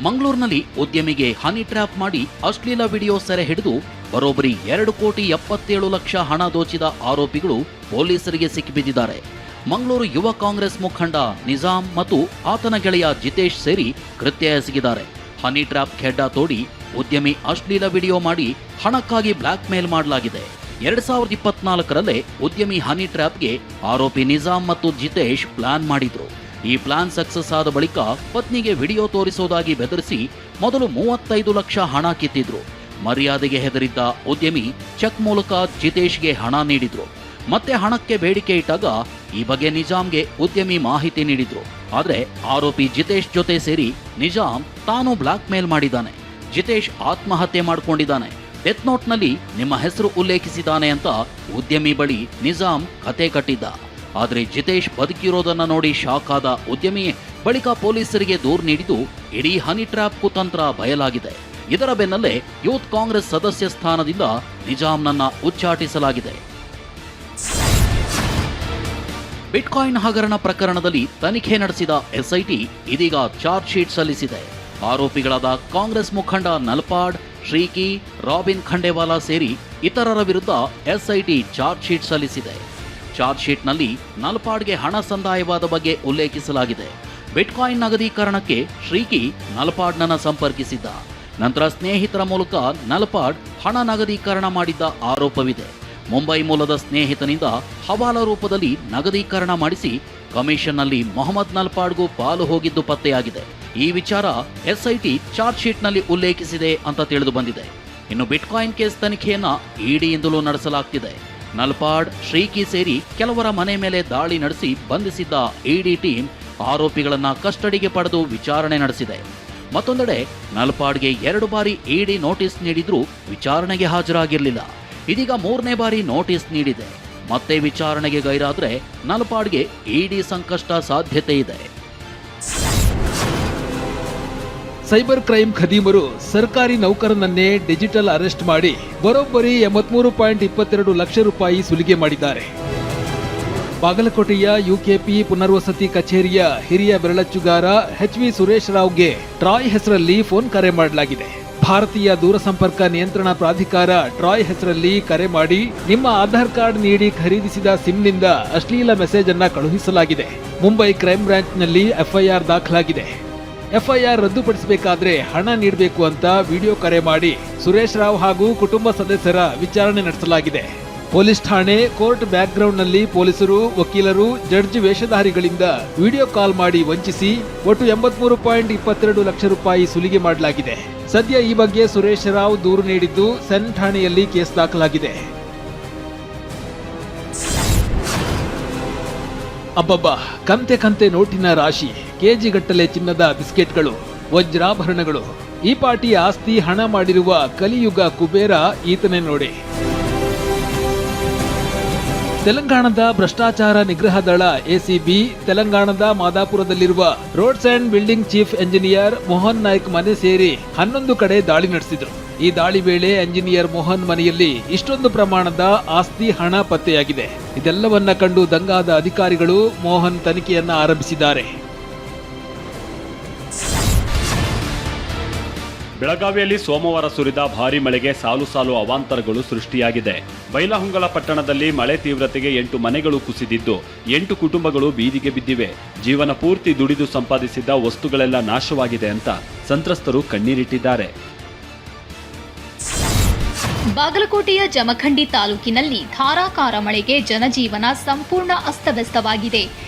ಮಂಗಳೂರಿನಲ್ಲಿ ಉದ್ಯಮಿಗೆ honey trap ಮಾಡಿ ಅಶ್ಲೀಲ ವಿಡಿಯೋ ಸೆರೆ ಹಿಡಿದು ಬರೋಬ್ಬರಿ 2,77,00,000 ಹಣ ದೋಚಿದ ಆರೋಪಿಗಳು ಪೊಲೀಸರಿಗೆ ಸಿಕ್ಕಿಬಿದ್ದಿದ್ದಾರೆ. ಮಂಗಳೂರು ಯುವ ಕಾಂಗ್ರೆಸ್ ಮುಖಂಡ ನಿಜಾಮ್ ಮತ್ತು ಆತನ ಗೆಳೆಯ ಜಿತೇಶ್ ಸೇರಿ ಕೃತ್ಯ ಎಸಗಿದ್ದಾರೆ. ಹನಿ ಟ್ರ್ಯಾಪ್ ಖೆಡ್ಡ ತೋಡಿ ಉದ್ಯಮಿ ಅಶ್ಲೀಲ ವಿಡಿಯೋ ಮಾಡಿ ಹಣಕ್ಕಾಗಿ ಬ್ಲಾಕ್ ಮೇಲ್ ಮಾಡಲಾಗಿದೆ. 2024ರಲ್ಲೇ ಉದ್ಯಮಿ ಹನಿ ಟ್ರ್ಯಾಪ್ಗೆ ಆರೋಪಿ ನಿಜಾಮ್ ಮತ್ತು ಜಿತೇಶ್ ಪ್ಲಾನ್ ಮಾಡಿದ್ರು. ಈ ಪ್ಲಾನ್ ಸಕ್ಸಸ್ ಆದ ಬಳಿಕ ಪತ್ನಿಗೆ ವಿಡಿಯೋ ತೋರಿಸೋದಾಗಿ ಬೆದರಿಸಿ ಮೊದಲು 35 ಲಕ್ಷ ಹಣ ಕಿತ್ತಿದ್ರು. ಮರ್ಯಾದೆಗೆ ಹೆದರಿದ್ದ ಉದ್ಯಮಿ ಚೆಕ್ ಮೂಲಕ ಜಿತೇಶ್ಗೆ ಹಣ ನೀಡಿದ್ರು. ಮತ್ತೆ ಹಣಕ್ಕೆ ಬೇಡಿಕೆ ಇಟ್ಟಾಗ ಈ ಬಗ್ಗೆ ನಿಜಾಮ್ಗೆ ಉದ್ಯಮಿ ಮಾಹಿತಿ ನೀಡಿದ್ರು. ಆದ್ರೆ ಆರೋಪಿ ಜಿತೇಶ್ ಜೊತೆ ಸೇರಿ ನಿಜಾಮ್ ತಾನು ಬ್ಲಾಕ್ ಮೇಲ್ ಮಾಡಿದ್ದಾನೆ. ಜಿತೇಶ್ ಆತ್ಮಹತ್ಯೆ ಮಾಡಿಕೊಂಡಿದ್ದಾನೆ, ಡೆತ್ ನೋಟ್ನಲ್ಲಿ ನಿಮ್ಮ ಹೆಸರು ಉಲ್ಲೇಖಿಸಿದ್ದಾನೆ ಅಂತ ಉದ್ಯಮಿ ಬಳಿ ನಿಜಾಮ್ ಕತೆ ಕಟ್ಟಿದ್ದ. ಆದರೆ ಜಿತೇಶ್ ಬದುಕಿರೋದನ್ನ ನೋಡಿ ಶಾಕ್ ಆದ ಉದ್ಯಮಿ ಬಳಿಕ ಪೊಲೀಸರಿಗೆ ದೂರು ನೀಡಿದ್ದು ಇಡೀ ಹನಿ ಟ್ರ್ಯಾಪ್ ಕುತಂತ್ರ ಬಯಲಾಗಿದೆ. ಇದರ ಬೆನ್ನಲ್ಲೇ ಯೂತ್ ಕಾಂಗ್ರೆಸ್ ಸದಸ್ಯ ಸ್ಥಾನದಿಂದ ನಿಜಾಮ್ನನ್ನ ಉಚ್ಚಾಟಿಸಲಾಗಿದೆ. ಬಿಟ್ಕಾಯಿನ್ ಹಗರಣ ಪ್ರಕರಣದಲ್ಲಿ ತನಿಖೆ ನಡೆಸಿದ ಎಸ್ಐಟಿ ಇದೀಗ ಚಾರ್ಜ್ ಶೀಟ್ ಸಲ್ಲಿಸಿದೆ. ಆರೋಪಿಗಳಾದ ಕಾಂಗ್ರೆಸ್ ಮುಖಂಡ ನಲ್ಪಾಡ್, ಶ್ರೀಕಿ, ರಾಬಿನ್ ಖಂಡೇವಾಲಾ ಸೇರಿ ಇತರರ ವಿರುದ್ಧ ಎಸ್ಐಟಿ ಚಾರ್ಜ್ ಶೀಟ್ ಸಲ್ಲಿಸಿದೆ. ಚಾರ್ಜ್ ಶೀಟ್ನಲ್ಲಿ ನಲ್ಪಾಡ್ಗೆ ಹಣ ಸಂದಾಯವಾದ ಬಗ್ಗೆ ಉಲ್ಲೇಖಿಸಲಾಗಿದೆ. ಬಿಟ್ಕಾಯಿನ್ ನಗದೀಕರಣಕ್ಕೆ ಶ್ರೀಕಿ ನಲ್ಪಾಡ್ನನ್ನ ಸಂಪರ್ಕಿಸಿದ್ದ. ನಂತರ ಸ್ನೇಹಿತರ ಮೂಲಕ ನಲ್ಪಾಡ್ ಹಣ ನಗದೀಕರಣ ಮಾಡಿದ್ದ ಆರೋಪವಿದೆ. ಮುಂಬೈ ಮೂಲದ ಸ್ನೇಹಿತನಿಂದ ಹವಾಲಾ ರೂಪದಲ್ಲಿ ನಗದೀಕರಣ ಮಾಡಿಸಿ ಕಮಿಷನ್ನಲ್ಲಿ ಮೊಹಮ್ಮದ್ ನಲ್ಪಾಡ್ಗೂ ಪಾಲು ಹೋಗಿದ್ದು ಪತ್ತೆಯಾಗಿದೆ. ಈ ವಿಚಾರ ಎಸ್ಐಟಿ ಚಾರ್ಜ್ ಶೀಟ್ನಲ್ಲಿ ಉಲ್ಲೇಖಿಸಿದೆ ಅಂತ ತಿಳಿದು ಬಂದಿದೆ. ಇನ್ನು ಬಿಟ್ಕಾಯಿನ್ ಕೇಸ್ ತನಿಖೆಯನ್ನ ಇಡಿಯಿಂದಲೂ ನಡೆಸಲಾಗ್ತಿದೆ. ನಲ್ಪಾಡ್, ಶ್ರೀಕಿ ಸೇರಿ ಕೆಲವರ ಮನೆ ಮೇಲೆ ದಾಳಿ ನಡೆಸಿ ಬಂಧಿಸಿದ್ದ ಇಡಿ ಟೀಮ್ ಆರೋಪಿಗಳನ್ನ ಕಸ್ಟಡಿಗೆ ಪಡೆದು ವಿಚಾರಣೆ ನಡೆಸಿದೆ. ಮತ್ತೊಂದೆಡೆ ನಲ್ಪಾಡ್ಗೆ 2 ಬಾರಿ ಇಡಿ ನೋಟಿಸ್ ನೀಡಿದ್ರೂ ವಿಚಾರಣೆಗೆ ಹಾಜರಾಗಿರಲಿಲ್ಲ. ಇದೀಗ 3ನೇ ಬಾರಿ ನೋಟಿಸ್ ನೀಡಿದೆ. ಮತ್ತೆ ವಿಚಾರಣೆಗೆ ಗೈರಾದ್ರೆ ನಲ್ಪಾಡ್ಗೆ ಇಡಿ ಸಂಕಷ್ಟ ಸಾಧ್ಯತೆ ಇದೆ. ಸೈಬರ್ ಕ್ರೈಮ್ ಖದೀಮರು ಸರ್ಕಾರಿ ನೌಕರನನ್ನೇ ಡಿಜಿಟಲ್ ಅರೆಸ್ಟ್ ಮಾಡಿ ಬರೋಬ್ಬರಿ 83.22 ಲಕ್ಷ ರೂಪಾಯಿ ಸುಲಿಗೆ ಮಾಡಿದ್ದಾರೆ. ಬಾಗಲಕೋಟೆಯ ಯುಕೆಪಿ ಪುನರ್ವಸತಿ ಕಚೇರಿಯ ಹಿರಿಯ ಬೆರಳಚ್ಚುಗಾರ ಎಚ್.ವಿ. ಸುರೇಶ್ ರಾವ್ಗೆ ಟ್ರಾಯ್ ಹೆಸರಲ್ಲಿ ಫೋನ್ ಕರೆ ಮಾಡಲಾಗಿದೆ. ಭಾರತೀಯ ದೂರಸಂಪರ್ಕ ನಿಯಂತ್ರಣ ಪ್ರಾಧಿಕಾರ ಟ್ರಾಯ್ ಹೆಸರಲ್ಲಿ ಕರೆ ಮಾಡಿ ನಿಮ್ಮ ಆಧಾರ್ ಕಾರ್ಡ್ ನೀಡಿ ಖರೀದಿಸಿದ ಸಿಮ್ನಿಂದ ಅಶ್ಲೀಲ ಮೆಸೇಜ್ ಅನ್ನ ಕಳುಹಿಸಲಾಗಿದೆ. ಮುಂಬೈ ಕ್ರೈಮ್ ಬ್ರಾಂಚ್ನಲ್ಲಿ ಎಫ್ಐಆರ್ ದಾಖಲಾಗಿದೆ. ಎಫ್ಐಆರ್ ರದ್ದುಪಡಿಸಬೇಕಾದ್ರೆ ಹಣ ನೀಡಬೇಕು ಅಂತ ವಿಡಿಯೋ ಕರೆ ಮಾಡಿ ಸುರೇಶ್ ರಾವ್ ಹಾಗೂ ಕುಟುಂಬ ಸದಸ್ಯರ ವಿಚಾರಣೆ ನಡೆಸಲಾಗಿದೆ. ಪೊಲೀಸ್ ಠಾಣೆ, ಕೋರ್ಟ್ ಬ್ಯಾಕ್ಗ್ರೌಂಡ್ ನಲ್ಲಿ ಪೊಲೀಸರು, ವಕೀಲರು, ಜಡ್ಜ್ ವೇಷಧಾರಿಗಳಿಂದ ವಿಡಿಯೋ ಕಾಲ್ ಮಾಡಿ ವಂಚಿಸಿ ಒಟ್ಟು 83.22 ಲಕ್ಷ ರೂಪಾಯಿ ಸುಲಿಗೆ ಮಾಡಲಾಗಿದೆ. ಸದ್ಯ ಈ ಬಗ್ಗೆ ಸುರೇಶ್ ರಾವ್ ದೂರು ನೀಡಿದ್ದು ಸೆನ್ ಠಾಣೆಯಲ್ಲಿ ಕೇಸ್ ದಾಖಲಾಗಿದೆ. ಅಬ್ಬಬ್ಬಾ, ಕಂತೆ ನೋಟಿನ ರಾಶಿ, ಕೆಜಿಗಟ್ಟಲೆ ಚಿನ್ನದ ಬಿಸ್ಕೆಟ್ಗಳು, ವಜ್ರಾಭರಣಗಳು, ಈ ಪಾಟಿ ಆಸ್ತಿ ಹಣ ಮಾಡಿರುವ ಕಲಿಯುಗ ಕುಬೇರ ಈತನೇ ನೋಡಿ. ತೆಲಂಗಾಣದ ಭ್ರಷ್ಟಾಚಾರ ನಿಗ್ರಹ ದಳ ಎಸಿಬಿ ತೆಲಂಗಾಣದ ಮಾದಾಪುರದಲ್ಲಿರುವ roads and building chief engineer Mohan Naik ಮನೆ ಸೇರಿ 11 ಕಡೆ ದಾಳಿ ನಡೆಸಿದ್ರು. ಈ ದಾಳಿ ವೇಳೆ ಎಂಜಿನಿಯರ್ ಮೋಹನ್ ಮನೆಯಲ್ಲಿ ಇಷ್ಟೊಂದು ಪ್ರಮಾಣದ ಆಸ್ತಿ ಹಣ ಪತ್ತೆಯಾಗಿದೆ. ಇದೆಲ್ಲವನ್ನ ಕಂಡು ದಂಗಾದ ಅಧಿಕಾರಿಗಳು ಮೋಹನ್ ತನಿಖೆಯನ್ನ ಆರಂಭಿಸಿದ್ದಾರೆ. ಬೆಳಗಾವಿಯಲ್ಲಿ ಸೋಮವಾರ ಸುರಿದ ಭಾರೀ ಮಳೆಗೆ ಸಾಲು ಅವಾಂತರಗಳು ಸೃಷ್ಟಿಯಾಗಿದೆ. ಬೈಲಹೊಂಗಲ ಪಟ್ಟಣದಲ್ಲಿ ಮಳೆ ತೀವ್ರತೆಗೆ 8 ಮನೆಗಳು ಕುಸಿದಿದ್ದು 8 ಕುಟುಂಬಗಳು ಬೀದಿಗೆ ಬಿದ್ದಿವೆ. ಜೀವನ ಪೂರ್ತಿ ದುಡಿದು ಸಂಪಾದಿಸಿದ್ದ ವಸ್ತುಗಳೆಲ್ಲ ನಾಶವಾಗಿದೆ ಅಂತ ಸಂತ್ರಸ್ತರು ಕಣ್ಣೀರಿಟ್ಟಿದ್ದಾರೆ. ಬಾಗಲಕೋಟೆಯ ಜಮಖಂಡಿ ತಾಲೂಕಿನಲ್ಲಿ ಧಾರಾಕಾರ ಮಳೆಗೆ ಜನಜೀವನ ಸಂಪೂರ್ಣ ಅಸ್ತವ್ಯಸ್ತವಾಗಿದೆ.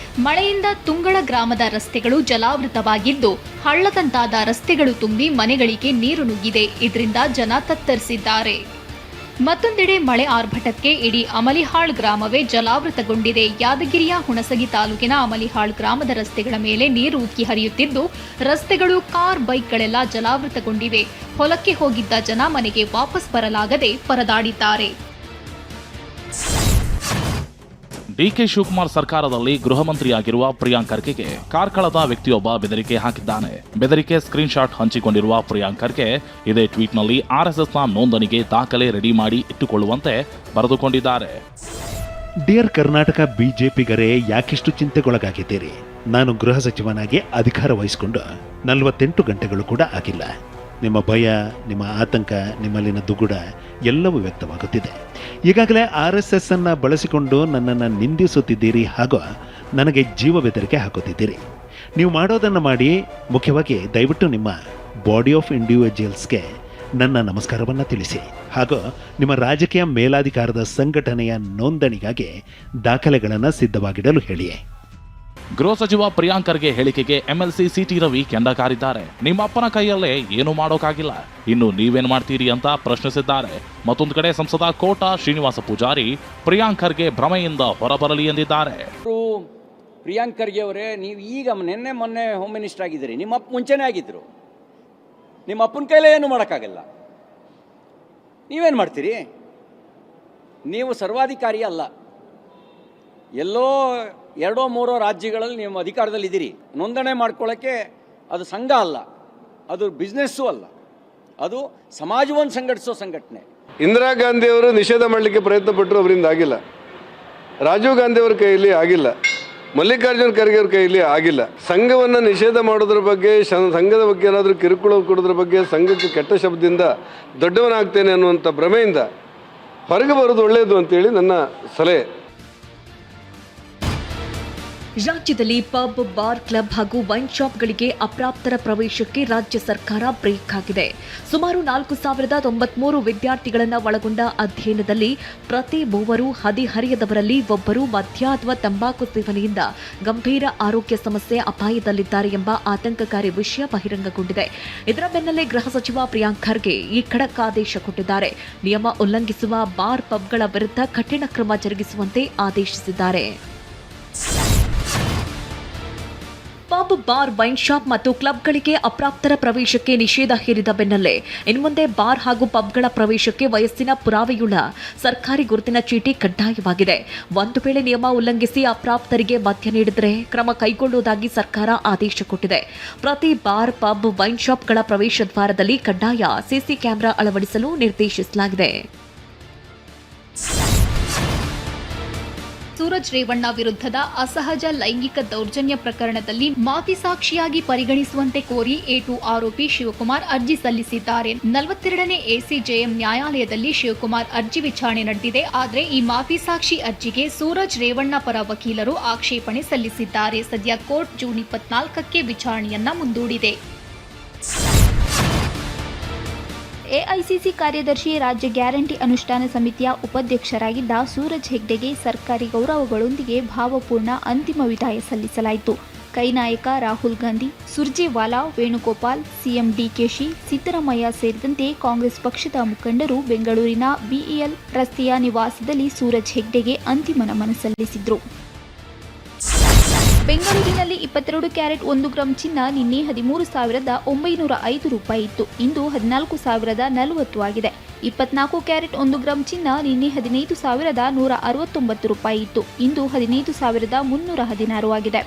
ಮಳೆಯಿಂದ ತುಂಗಳ ಗ್ರಾಮದ ರಸ್ತೆಗಳು ಜಲಾವೃತವಾಗಿದ್ದು ಹಳ್ಳದಂತಾದ ರಸ್ತೆಗಳು ತುಂಬಿ ಮನೆಗಳಿಗೆ ನೀರು ನುಗ್ಗಿದೆ. ಇದರಿಂದ ಜನ ತತ್ತರಿಸಿದ್ದಾರೆ. ಮತ್ತೊಂದೆಡೆ ಮಳೆ ಆರ್ಭಟಕ್ಕೆ ಇಡೀ ಅಮಲಿಹಾಳ್ ಗ್ರಾಮವೇ ಜಲಾವೃತಗೊಂಡಿದೆ. ಯಾದಗಿರಿಯ ಹುಣಸಗಿ ತಾಲೂಕಿನ ಅಮಲಿಹಾಳ್ ಗ್ರಾಮದ ರಸ್ತೆಗಳ ಮೇಲೆ ನೀರು ಉಕ್ಕಿ ಹರಿಯುತ್ತಿದ್ದು ರಸ್ತೆಗಳು, ಕಾರ್, ಬೈಕ್ಗಳೆಲ್ಲ ಜಲಾವೃತಗೊಂಡಿವೆ. ಹೊಲಕ್ಕೆ ಹೋಗಿದ್ದ ಜನ ಮನೆಗೆ ವಾಪಸ್ ಬರಲಾಗದೆ ಪರದಾಡಿದ್ದಾರೆ. ಡಿಕೆ ಶಿವಕುಮಾರ್ ಸರ್ಕಾರದಲ್ಲಿ ಗೃಹ ಮಂತ್ರಿಯಾಗಿರುವ ಪ್ರಿಯಾಂಕ್ ಖರ್ಗೆಗೆ ಕಾರ್ಕಳದ ವ್ಯಕ್ತಿಯೊಬ್ಬ ಬೆದರಿಕೆ ಹಾಕಿದ್ದಾನೆ. ಬೆದರಿಕೆ ಸ್ಕ್ರೀನ್ ಶಾಟ್ ಹಂಚಿಕೊಂಡಿರುವ ಪ್ರಿಯಾಂಕ್ ಖರ್ಗೆ ಇದೇ ಟ್ವೀಟ್ನಲ್ಲಿ ಆರ್ಎಸ್ಎಸ್ನ ನೋಂದಣಿಗೆ ದಾಖಲೆ ರೆಡಿ ಮಾಡಿ ಇಟ್ಟುಕೊಳ್ಳುವಂತೆ ಬರೆದುಕೊಂಡಿದ್ದಾರೆ. ಡಿಯರ್ ಕರ್ನಾಟಕ ಬಿಜೆಪಿಗರೇ, ಯಾಕಿಷ್ಟು ಚಿಂತೆಗೊಳಗಾಗಿದ್ದೀರಿ? ನಾನು ಗೃಹ ಸಚಿವನಾಗಿ ಅಧಿಕಾರ ವಹಿಸಿಕೊಂಡು 48 ಗಂಟೆಗಳು ಕೂಡ ಆಗಿಲ್ಲ. ನಿಮ್ಮ ಭಯ, ನಿಮ್ಮ ಆತಂಕ, ನಿಮ್ಮಲ್ಲಿನ ದುಗುಡ ಎಲ್ಲವೂ ವ್ಯಕ್ತವಾಗುತ್ತಿದೆ. ಈಗಾಗಲೇ RSS ಅನ್ನು ಬಳಸಿಕೊಂಡು ನನ್ನನ್ನು ನಿಂದಿಸುತ್ತಿದ್ದೀರಿ ಹಾಗೂ ನನಗೆ ಜೀವ ಬೆದರಿಕೆ ಹಾಕುತ್ತಿದ್ದೀರಿ. ನೀವು ಮಾಡೋದನ್ನು ಮಾಡಿ. ಮುಖ್ಯವಾಗಿ ದಯವಿಟ್ಟು ನಿಮ್ಮ ಬಾಡಿ ಆಫ್ ಇಂಡಿವಿಜುವಲ್ಸ್ಗೆ ನನ್ನ ನಮಸ್ಕಾರವನ್ನು ತಿಳಿಸಿ ಹಾಗೂ ನಿಮ್ಮ ರಾಜಕೀಯ ಮೇಲಾಧಿಕಾರದ ಸಂಘಟನೆಯ ನೋಂದಣಿಗಾಗಿ ದಾಖಲೆಗಳನ್ನು ಸಿದ್ಧವಾಗಿಡಲು ಹೇಳಿ. ಗೃಹ ಸಚಿವ ಪ್ರಿಯಾಂಕ್ ಖರ್ಗೆ ಹೇಳಿಕೆಗೆ MLC CT ರವಿ ಕೆಂಡ ಕಾರಿದ್ದಾರೆ. ನಿಮ್ಮ ಅಪ್ಪನ ಕೈಯಲ್ಲೇ ಏನು ಮಾಡೋಕ್ಕಾಗಿಲ್ಲ, ಇನ್ನು ನೀವೇನ್ ಮಾಡ್ತೀರಿ ಅಂತ ಪ್ರಶ್ನಿಸಿದ್ದಾರೆ. ಮತ್ತೊಂದು ಕಡೆ ಸಂಸದ ಕೋಟಾ ಶ್ರೀನಿವಾಸ ಪೂಜಾರಿ ಪ್ರಿಯಾಂಕ್ ಖರ್ಗೆ ಭ್ರಮೆಯಿಂದ ಹೊರಬರಲಿ ಎಂದಿದ್ದಾರೆ. ಪ್ರಿಯಾಂಕ್ ಖರ್ಗೆ ಅವರೇ, ನೀವು ಈಗ ನಿನ್ನೆ ಮೊನ್ನೆ ಹೋಮ್ ಮಿನಿಸ್ಟರ್ ಆಗಿದ್ದೀರಿ, ನಿಮ್ಮ ಅಪ್ಪ ಮುಂಚೆನೇ ಆಗಿದ್ರು. ನಿಮ್ಮ ಅಪ್ಪನ ಕೈಲೇ ಏನು ಮಾಡೋಕ್ಕಾಗಲ್ಲ, ನೀವೇನು ಮಾಡ್ತೀರಿ? ನೀವು ಸರ್ವಾಧಿಕಾರಿ ಅಲ್ಲ. ಎಲ್ಲೋ 2-3 ರಾಜ್ಯಗಳಲ್ಲಿ ನೀವು ಅಧಿಕಾರದಲ್ಲಿದ್ದೀರಿ. ನೋಂದಣಿ ಮಾಡ್ಕೊಳ್ಳೋಕ್ಕೆ ಅದು ಸಂಘ ಅಲ್ಲ, ಅದು ಬಿಸ್ನೆಸ್ಸು ಅಲ್ಲ, ಅದು ಸಮಾಜವನ್ನು ಸಂಘಟಿಸೋ ಸಂಘಟನೆ. ಇಂದಿರಾ ಗಾಂಧಿಯವರು ನಿಷೇಧ ಮಾಡಲಿಕ್ಕೆ ಪ್ರಯತ್ನ ಪಟ್ಟರು, ಅವರಿಂದ ಆಗಿಲ್ಲ. ರಾಜೀವ್ ಗಾಂಧಿಯವರ ಕೈಯಲ್ಲಿ ಆಗಿಲ್ಲ. ಮಲ್ಲಿಕಾರ್ಜುನ್ ಖರ್ಗೆ ಅವ್ರ ಕೈಯಲ್ಲಿ ಆಗಿಲ್ಲ. ಸಂಘವನ್ನು ನಿಷೇಧ ಮಾಡೋದ್ರ ಬಗ್ಗೆ, ಸಂಘದ ಬಗ್ಗೆ ಏನಾದರೂ ಕಿರುಕುಳ ಕೊಡೋದ್ರ ಬಗ್ಗೆ, ಸಂಘಕ್ಕೆ ಕೆಟ್ಟ ಶಬ್ದದಿಂದ ದೊಡ್ಡವನಾಗ್ತೇನೆ ಅನ್ನುವಂಥ ಭ್ರಮೆಯಿಂದ ಹೊರಗೆ ಬರೋದು ಒಳ್ಳೆಯದು ಅಂತೇಳಿ ನನ್ನ ಸಲಹೆ. ರಾಜ್ಯದಲ್ಲಿ ಪಬ್, ಬಾರ್, ಕ್ಲಬ್ ಹಾಗೂ ವೈನ್ ಶಾಪ್ಗಳಿಗೆ ಅಪ್ರಾಪ್ತರ ಪ್ರವೇಶಕ್ಕೆ ರಾಜ್ಯ ಸರ್ಕಾರ ಬ್ರೇಕ್ ಹಾಕಿದೆ. ಸುಮಾರು 4,093 ವಿದ್ಯಾರ್ಥಿಗಳನ್ನು ಒಳಗೊಂಡ ಅಧ್ಯಯನದಲ್ಲಿ ಪ್ರತಿ 3 ಹದಿಹರೆಯದವರಲ್ಲಿ ಒಬ್ಬರು ಮದ್ಯ ಅಥವಾ ತಂಬಾಕು ಸೇವನೆಯಿಂದ ಗಂಭೀರ ಆರೋಗ್ಯ ಸಮಸ್ಯೆ ಅಪಾಯದಲ್ಲಿದ್ದಾರೆ ಎಂಬ ಆತಂಕಕಾರಿ ವಿಷಯ ಬಹಿರಂಗಗೊಂಡಿದೆ. ಇದರ ಬೆನ್ನಲ್ಲೇ ಗೃಹ ಸಚಿವ ಪ್ರಿಯಾಂಕ್ ಖರ್ಗೆ ಈ ಖಡಕ್ ಆದೇಶ ಕೊಟ್ಟಿದ್ದಾರೆ. ನಿಯಮ ಉಲ್ಲಂಘಿಸುವ ಬಾರ್, ಪಬ್ಗಳ ವಿರುದ್ಧ ಕಠಿಣ ಕ್ರಮ ಜರುಗಿಸುವಂತೆ ಆದೇಶಿಸಿದ್ದಾರೆ. ಪಬ್, ಬಾರ್, ವೈನ್ ಶಾಪ್ ಮತ್ತು ಕ್ಲಬ್ಗಳಿಗೆ ಅಪ್ರಾಪ್ತರ ಪ್ರವೇಶಕ್ಕೆ ನಿಷೇಧ ಹೇರಿದ ಬೆನ್ನಲ್ಲೇ ಇನ್ನು ಮುಂದೆ ಬಾರ್ ಹಾಗೂ ಪಬ್ಗಳ ಪ್ರವೇಶಕ್ಕೆ ವಯಸ್ಸಿನ ಪುರಾವೆಯುಳ್ಳ ಸರ್ಕಾರಿ ಗುರುತಿನ ಚೀಟಿ ಕಡ್ಡಾಯವಾಗಿದೆ. ಒಂದು ವೇಳೆ ನಿಯಮ ಉಲ್ಲಂಘಿಸಿ ಅಪ್ರಾಪ್ತರಿಗೆ ಮದ್ಯ ನೀಡಿದರೆ ಕ್ರಮ ಕೈಗೊಳ್ಳುವುದಾಗಿ ಸರ್ಕಾರ ಆದೇಶ ಕೊಟ್ಟಿದೆ. ಪ್ರತಿ ಬಾರ್, ಪಬ್, ವೈನ್ ಶಾಪ್ಗಳ ಪ್ರವೇಶ ದ್ವಾರದಲ್ಲಿ ಕಡ್ಡಾಯ ಸಿಸಿ ಕ್ಯಾಮೆರಾ ಅಳವಡಿಸಲು ನಿರ್ದೇಶಿಸಲಾಗಿದೆ. ಸೂರಜ್ ರೇವಣ್ಣ ವಿರುದ್ಧದ ಅಸಹಜ ಲೈಂಗಿಕ ದೌರ್ಜನ್ಯ ಪ್ರಕರಣದಲ್ಲಿ ಮಾಫಿ ಸಾಕ್ಷಿಯಾಗಿ ಪರಿಗಣಿಸುವಂತೆ ಕೋರಿ A2 ಆರೋಪಿ ಶಿವಕುಮಾರ್ ಅರ್ಜಿ ಸಲ್ಲಿಸಿದ್ದಾರೆ. 42ನೇ ACJM ನ್ಯಾಯಾಲಯದಲ್ಲಿ ಶಿವಕುಮಾರ್ ಅರ್ಜಿ ವಿಚಾರಣೆ ನಡೆದಿದೆ. ಆದರೆ ಈ ಮಾಫಿ ಸಾಕ್ಷಿ ಅರ್ಜಿಗೆ ಸೂರಜ್ ರೇವಣ್ಣ ಪರ ವಕೀಲರು ಆಕ್ಷೇಪಣೆ ಸಲ್ಲಿಸಿದ್ದಾರೆ. ಸದ್ಯ ಕೋರ್ಟ್ ಜೂನ್ 24ಕ್ಕೆ ವಿಚಾರಣೆಯನ್ನ ಮುಂದೂಡಿದೆ. ಎಐಸಿಸಿ ಕಾರ್ಯದರ್ಶಿ, ರಾಜ್ಯ ಗ್ಯಾರಂಟಿ ಅನುಷ್ಠಾನ ಸಮಿತಿಯ ಉಪಾಧ್ಯಕ್ಷರಾಗಿದ್ದ ಸೂರಜ್ ಹೆಗ್ಡೆಗೆ ಸರ್ಕಾರಿ ಗೌರವಗಳೊಂದಿಗೆ ಭಾವಪೂರ್ಣ ಅಂತಿಮ ವಿದಾಯ ಸಲ್ಲಿಸಲಾಯಿತು. ಕೈನಾಯಕ ರಾಹುಲ್ ಗಾಂಧಿ, ಸುರ್ಜೇವಾಲಾ, ವೇಣುಗೋಪಾಲ್, ಸಿಎಂ DKಶಿ, ಸಿದ್ದರಾಮಯ್ಯ ಸೇರಿದಂತೆ ಕಾಂಗ್ರೆಸ್ ಪಕ್ಷದ ಮುಖಂಡರು ಬೆಂಗಳೂರಿನ BEL ರಸ್ತೆಯ ನಿವಾಸದಲ್ಲಿ ಸೂರಜ್ ಹೆಗ್ಡೆಗೆ ಅಂತಿಮ ನಮನ ಸಲ್ಲಿಸಿದರು. ಬೆಂಗಳೂರಿನಲ್ಲಿ 22 ಕ್ಯಾರೆಟ್ 1 ಗ್ರಾಂ ಚಿನ್ನ ನಿನ್ನೆ 13,905 ರೂಪಾಯಿ ಇತ್ತು. ಇಂದು 14,040 ಆಗಿದೆ. 24 ಕ್ಯಾರೆಟ್ 1 ಗ್ರಾಂ ಚಿನ್ನ ನಿನ್ನೆ 15,169 ರೂಪಾಯಿ ಇತ್ತು. ಇಂದು 15,316 ಆಗಿದೆ.